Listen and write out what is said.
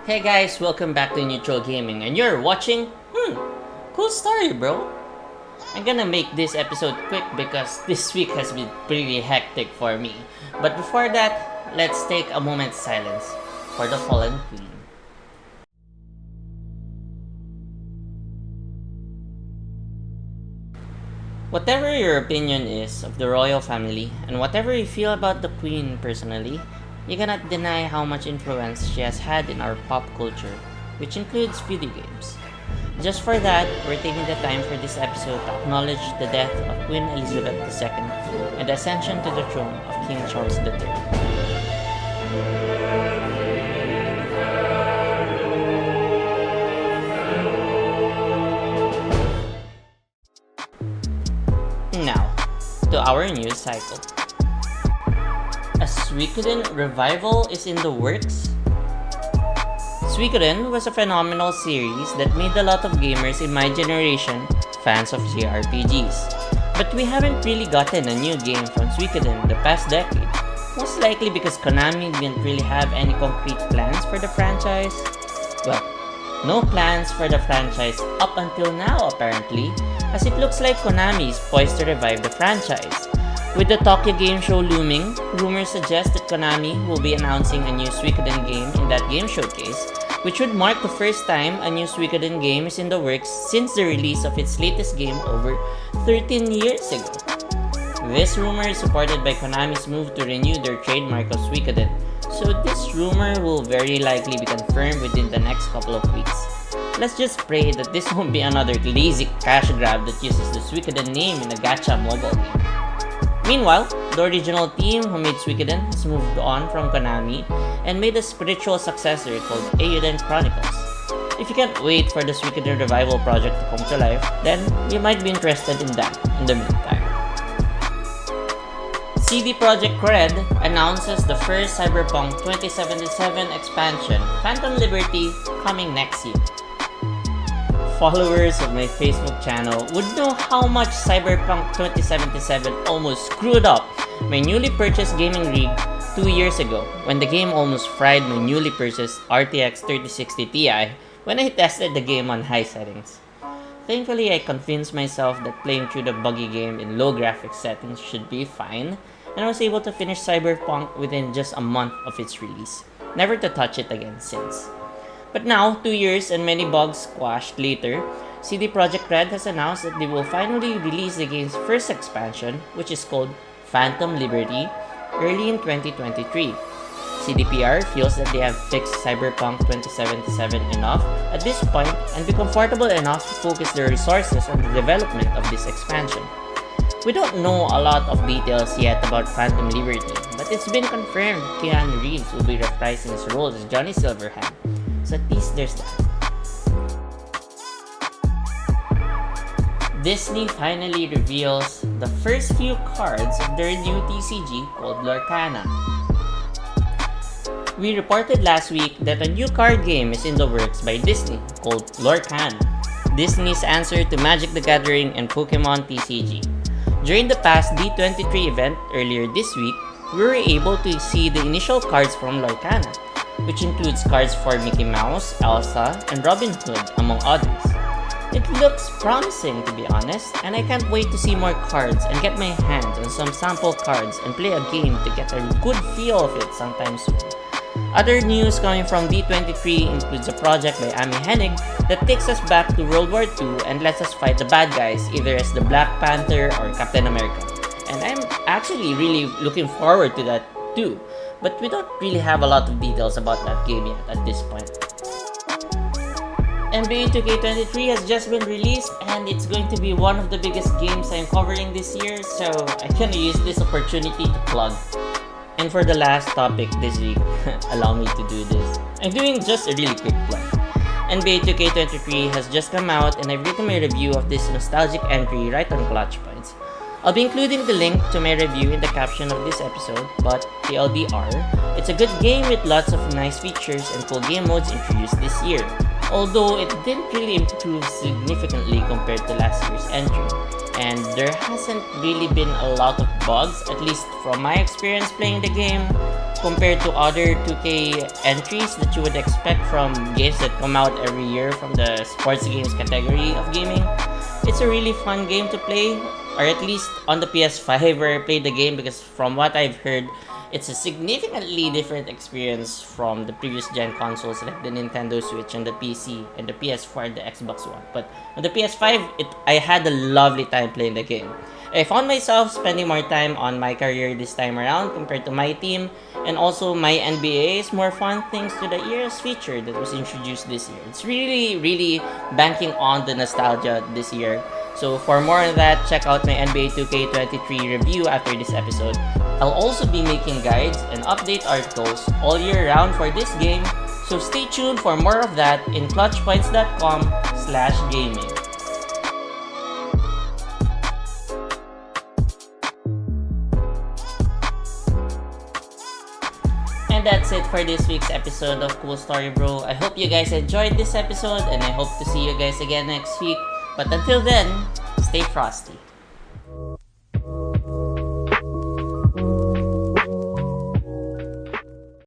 Hey guys, welcome back to Neutral Gaming, and you're watching. Cool story, bro. I'm gonna make this episode quick because this week has been pretty hectic for me. But before that, let's take a moment's silence for the fallen queen. Whatever your opinion is of the royal family, and whatever you feel about the queen personally, you cannot deny how much influence she has had in our pop culture, which includes video games. Just for that, we're taking the time for this episode to acknowledge the death of Queen Elizabeth II and the ascension to the throne of King Charles III. Now, to our news cycle. A Suikoden revival is in the works. Suikoden was a phenomenal series that made a lot of gamers in my generation fans of JRPGs. But we haven't really gotten a new game from Suikoden the past decade, most likely because Konami didn't really have any concrete plans for the franchise. Well, no plans for the franchise up until now apparently, as it looks like Konami is poised to revive the franchise. With the Tokyo Game Show looming, rumors suggest that Konami will be announcing a new Suikoden game in that game showcase, which would mark the first time a new Suikoden game is in the works since the release of its latest game over 13 years ago. This rumor is supported by Konami's move to renew their trademark of Suikoden, so this rumor will very likely be confirmed within the next couple of weeks. Let's just pray that this won't be another lazy cash grab that uses the Suikoden name in a gacha mobile game. Meanwhile, the original team who made Suikoden has moved on from Konami and made a spiritual successor called Eiyuden Chronicles. If you can't wait for the Suikoden revival project to come to life, then you might be interested in that in the meantime. CD Projekt Red announces the first Cyberpunk 2077 expansion, Phantom Liberty, coming next year. Followers of my Facebook channel would know how much Cyberpunk 2077 almost screwed up my newly purchased gaming rig 2 years ago when the game almost fried my newly purchased RTX 3060 Ti when I tested the game on high settings. Thankfully, I convinced myself that playing through the buggy game in low graphics settings should be fine, and I was able to finish Cyberpunk within just a month of its release, never to touch it again since. But now, 2 years and many bugs squashed later, CD Projekt Red has announced that they will finally release the game's first expansion, which is called Phantom Liberty, early in 2023. CDPR feels that they have fixed Cyberpunk 2077 enough at this point and be comfortable enough to focus their resources on the development of this expansion. We don't know a lot of details yet about Phantom Liberty, but it's been confirmed Keanu Reeves will be reprising his role as Johnny Silverhand. So at least there's that. Disney finally reveals the first few cards of their new TCG called Lorcana. We reported last week that a new card game is in the works by Disney called Lorcana, Disney's answer to Magic the Gathering and Pokemon TCG. During the past D23 event earlier this week, we were able to see the initial cards from Lorcana, which includes cards for Mickey Mouse, Elsa, and Robin Hood, among others. It looks promising to be honest, and I can't wait to see more cards and get my hands on some sample cards and play a game to get a good feel of it sometime soon. Other news coming from D23 includes a project by Amy Hennig that takes us back to World War II and lets us fight the bad guys either as the Black Panther or Captain America. And I'm actually really looking forward to that too. But we don't really have a lot of details about that game yet at this point. NBA 2K23 has just been released and it's going to be one of the biggest games I'm covering this year, so I can use this opportunity to plug. And for the last topic this week, allow me to do this. I'm doing just a really quick plug. NBA 2K23 has just come out and I've written my review of this nostalgic entry right on Clutch Points. I'll be including the link to my review in the caption of this episode, but TLDR, it's a good game with lots of nice features and cool game modes introduced this year, although it didn't really improve significantly compared to last year's entry, and there hasn't really been a lot of bugs, at least from my experience playing the game, compared to other 2K entries that you would expect from games that come out every year from the sports games category of gaming. It's a really fun game to play, or at least on the PS5 where I played the game, because from what I've heard, it's a significantly different experience from the previous gen consoles like the Nintendo Switch and the PC and the PS4 and the Xbox One. But on the PS5, I had a lovely time playing the game. I found myself spending more time on my career this time around compared to my team, and also my NBA is more fun thanks to the ERS feature that was introduced this year. It's really banking on the nostalgia this year. So for more on that, check out my NBA 2K23 review after this episode. I'll also be making guides and update articles all year round for this game, so stay tuned for more of that in clutchpoints.com/gaming. And that's it for this week's episode of Cool Story Bro. I hope you guys enjoyed this episode, and I hope to see you guys again next week. But until then, stay frosty.